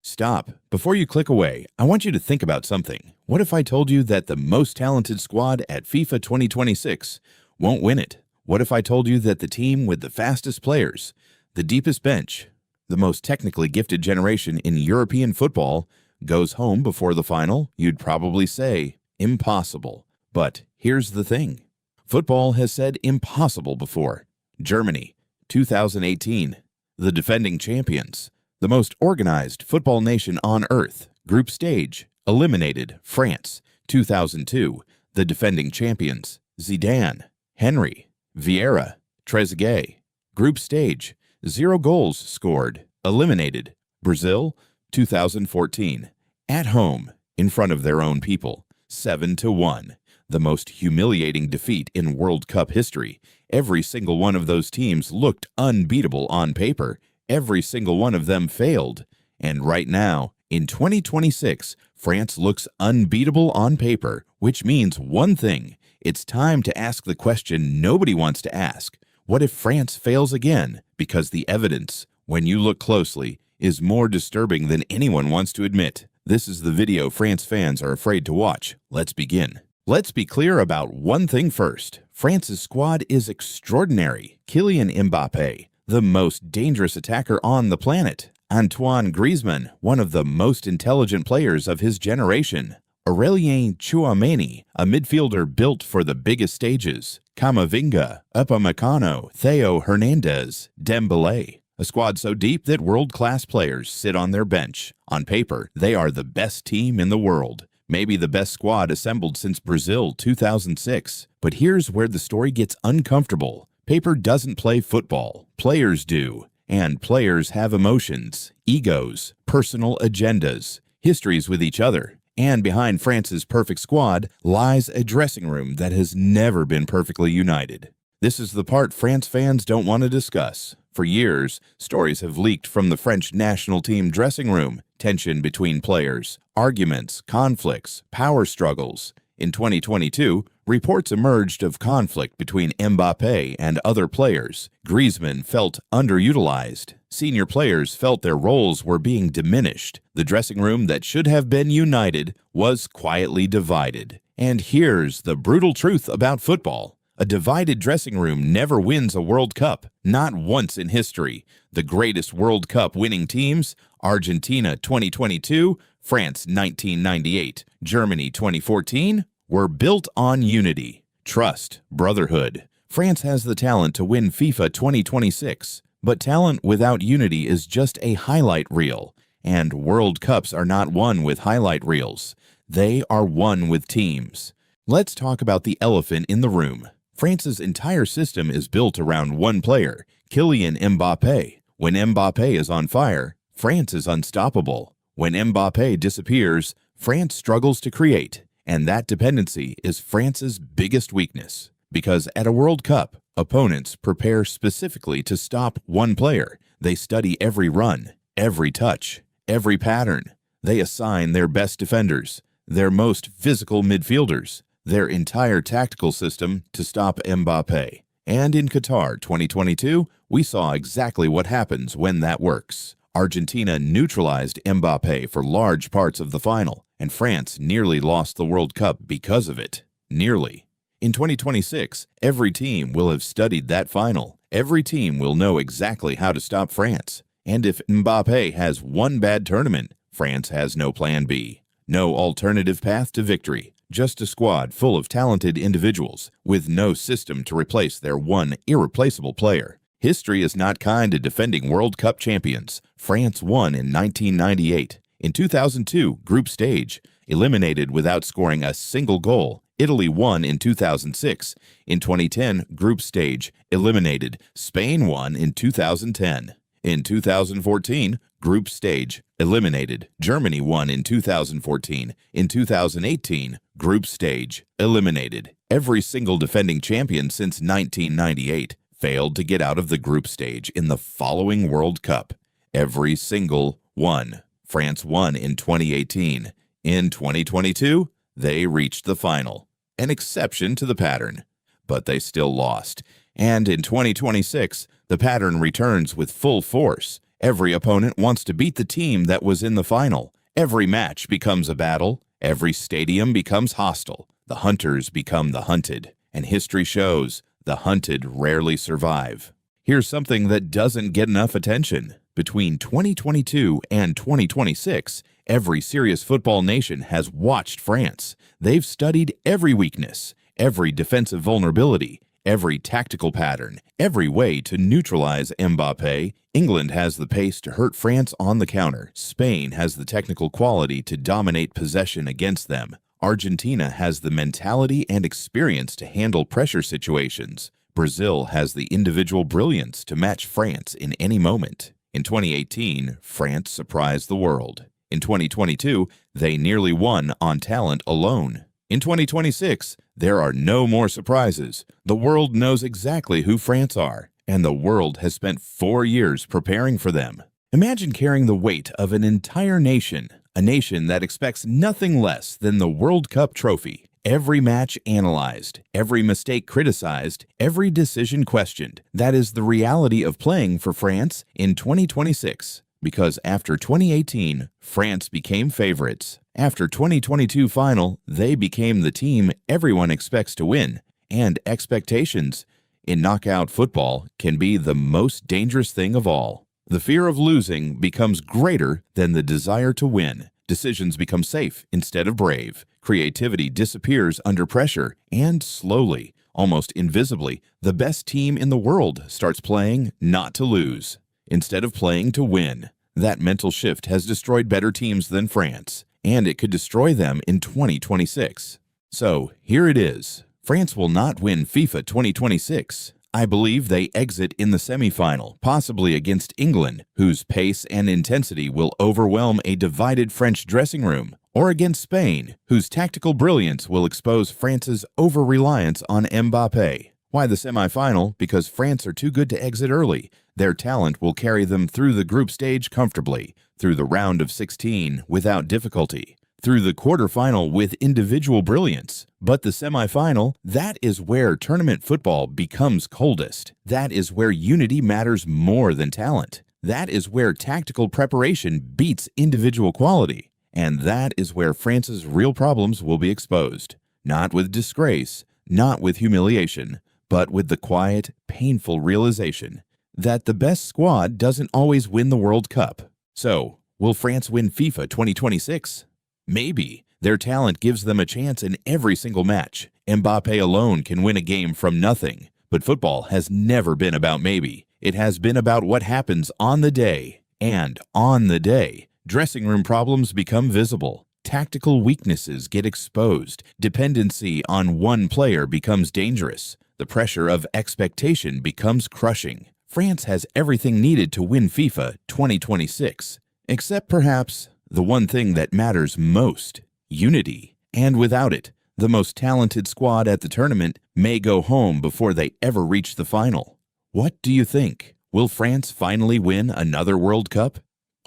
Stop. Before you click away, I want you to think about something. What if I told you that the most talented squad at FIFA 2026 won't win it? What if I told you that the team with the fastest players, the deepest bench, the most technically gifted generation in European football goes home before the final? You'd probably say, impossible. But here's the thing. Football has said impossible before. Germany, 2018, the defending champions. The most organized football nation on earth, group stage, eliminated France, 2002, the defending champions, Zidane, Henry, Vieira, Trezeguet. Group stage, 0 goals scored, eliminated, Brazil, 2014. At home, in front of their own people, 7-1, the most humiliating defeat in World Cup history. Every single one of those teams looked unbeatable on paper. Every single one of them failed. And right now, in 2026, France looks unbeatable on paper, which means one thing. It's time to ask the question nobody wants to ask. What if France fails again? Because the evidence, when you look closely, is more disturbing than anyone wants to admit. This is the video France fans are afraid to watch. Let's begin. Let's be clear about one thing first. France's squad is extraordinary. Kylian Mbappé, the most dangerous attacker on the planet. Antoine Griezmann, one of the most intelligent players of his generation. Aurelien Tchouameni, a midfielder built for the biggest stages. Camavinga, Upamecano, Theo Hernandez, Dembélé. A squad so deep that world-class players sit on their bench. On paper, they are the best team in the world. Maybe the best squad assembled since Brazil 2006. But here's where the story gets uncomfortable. Paper doesn't play football. Players do. And players have emotions, egos, personal agendas, histories with each other. And behind France's perfect squad lies a dressing room that has never been perfectly united. This is the part France fans don't want to discuss. For years, stories have leaked from the French national team dressing room. Tension between players, arguments, conflicts, power struggles. In 2022, reports emerged of conflict between Mbappé and other players. Griezmann felt underutilized. Senior players felt their roles were being diminished. The dressing room that should have been united was quietly divided. And here's the brutal truth about football. A divided dressing room never wins a World Cup, not once in history. The greatest World Cup winning teams, Argentina 2022, France 1998, Germany 2014, were built on unity, trust, brotherhood. France has the talent to win FIFA 2026, but talent without unity is just a highlight reel. And World Cups are not won with highlight reels. They are won with teams. Let's talk about the elephant in the room. France's entire system is built around one player, Kylian Mbappé. When Mbappé is on fire, France is unstoppable. When Mbappé disappears, France struggles to create. And that dependency is France's biggest weakness. Because at a World Cup, opponents prepare specifically to stop one player. They study every run, every touch, every pattern. They assign their best defenders, their most physical midfielders, their entire tactical system to stop Mbappé. And in Qatar 2022, we saw exactly what happens when that works. Argentina neutralized Mbappé for large parts of the final, and France nearly lost the World Cup because of it. Nearly. In 2026, every team will have studied that final. Every team will know exactly how to stop France. And if Mbappé has one bad tournament, France has no plan B. No alternative path to victory. Just a squad full of talented individuals with no system to replace their one irreplaceable player. History is not kind to defending World Cup champions. France won in 1998. In 2002, group stage, eliminated without scoring a single goal. Italy won in 2006. In 2010, group stage, eliminated. Spain won in 2010. In 2014, group stage, eliminated. Germany won in 2014. In 2018, group stage, eliminated. Every single defending champion since 1998 failed to get out of the group stage in the following World Cup. Every single one. France won in 2018. In 2022, they reached the final. An exception to the pattern. But they still lost. And in 2026, the pattern returns with full force. Every opponent wants to beat the team that was in the final. Every match becomes a battle. Every stadium becomes hostile. The hunters become the hunted. And history shows the hunted rarely survive. Here's something that doesn't get enough attention. Between 2022 and 2026, every serious football nation has watched France. They've studied every weakness, every defensive vulnerability, every tactical pattern, every way to neutralize Mbappé. England has the pace to hurt France on the counter. Spain has the technical quality to dominate possession against them. Argentina has the mentality and experience to handle pressure situations. Brazil has the individual brilliance to match France in any moment. In 2018, France surprised the world. In 2022, they nearly won on talent alone. In 2026, there are no more surprises. The world knows exactly who France are, and the world has spent 4 years preparing for them. Imagine carrying the weight of an entire nation, a nation that expects nothing less than the World Cup trophy. Every match analyzed, every mistake criticized, every decision questioned. That is the reality of playing for France in 2026. Because after 2018, France became favorites. After 2022 final, they became the team everyone expects to win. And expectations in knockout football can be the most dangerous thing of all. The fear of losing becomes greater than the desire to win. Decisions become safe instead of brave. Creativity disappears under pressure, and slowly, almost invisibly, the best team in the world starts playing not to lose, instead of playing to win. That mental shift has destroyed better teams than France, and it could destroy them in 2026. So, here it is. France will not win FIFA 2026. I believe they exit in the semifinal, possibly against England, whose pace and intensity will overwhelm a divided French dressing room, or against Spain, whose tactical brilliance will expose France's over-reliance on Mbappé. Why the semifinal? Because France are too good to exit early. Their talent will carry them through the group stage comfortably, through the round of 16 without difficulty, through the quarterfinal with individual brilliance. But the semifinal, that is where tournament football becomes coldest. That is where unity matters more than talent. That is where tactical preparation beats individual quality. And that is where France's real problems will be exposed. Not with disgrace, not with humiliation, but with the quiet, painful realization that the best squad doesn't always win the World Cup. So, will France win FIFA 2026? Maybe. Their talent gives them a chance in every single match. Mbappé alone can win a game from nothing. But football has never been about maybe. It has been about what happens on the day. And on the day, dressing room problems become visible. Tactical weaknesses get exposed. Dependency on one player becomes dangerous. The pressure of expectation becomes crushing. France has everything needed to win FIFA 2026, except perhaps the one thing that matters most: unity. And without it, the most talented squad at the tournament may go home before they ever reach the final. What do you think? Will France finally win another World Cup?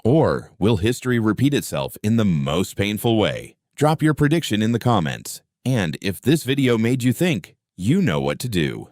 Or will history repeat itself in the most painful way? Drop your prediction in the comments. And if this video made you think, you know what to do.